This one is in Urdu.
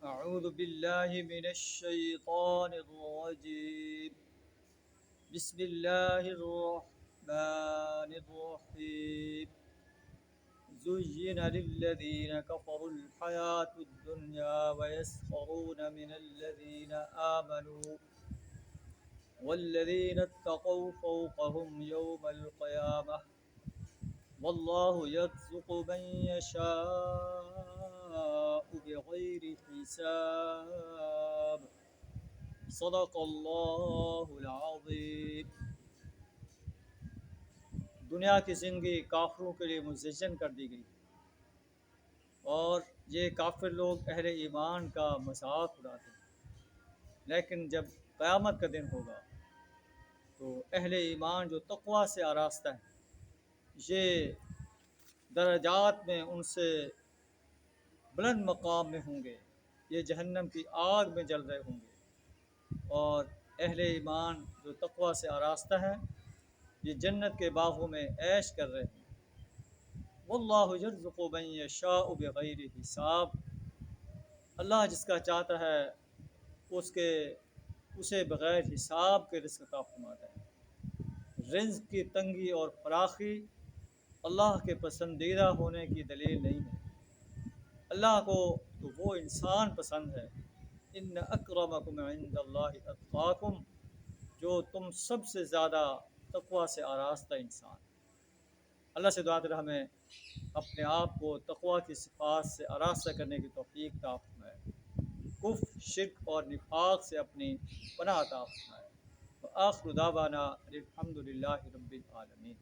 أعوذ بالله من الشيطان الرجيم. بسم الله الرحمن الرحيم. زين للذين كفروا الحياة الدنيا ويسخرون من الذين آمنوا والذين اتقوا فوقهم يوم القيامة والله يرزق من يشاء بغير حساب. صدق اللہ العظیم. دنیا کی زندگی کافروں کے لیے مزین کر دی گئی اور یہ کافر لوگ اہل ایمان کا مذاق اڑاتے ہیں، لیکن جب قیامت کا دن ہوگا تو اہل ایمان جو تقوی سے آراستہ ہیں یہ درجات میں ان سے بلند مقام میں ہوں گے، یہ جہنم کی آگ میں جل رہے ہوں گے، اور اہل ایمان جو تقوی سے آراستہ ہیں یہ جنت کے باغوں میں عیش کر رہے ہیں۔ واللہ یرزق من یشاء بغیر حساب. اللہ جس کا چاہتا ہے اسے بغیر حساب کے رزق عطا فرماتا ہے۔ رزق کی تنگی اور فراخی اللہ کے پسندیدہ ہونے کی دلیل نہیں ہے۔ اللہ کو تو وہ انسان پسند ہے، ان اکرمکم عند اللہ اتقاکم، جو تم سب سے زیادہ تقوی سے آراستہ انسان۔ اللہ سے دعا کریں ہمیں اپنے آپ کو تقوی کی صفات سے آراستہ کرنے کی توفیق عطا فرمائے، کفر، شرک اور نفاق سے اپنی پناہ عطا فرمائے۔ وآخر دعوانا الحمد للہ رب العالمین۔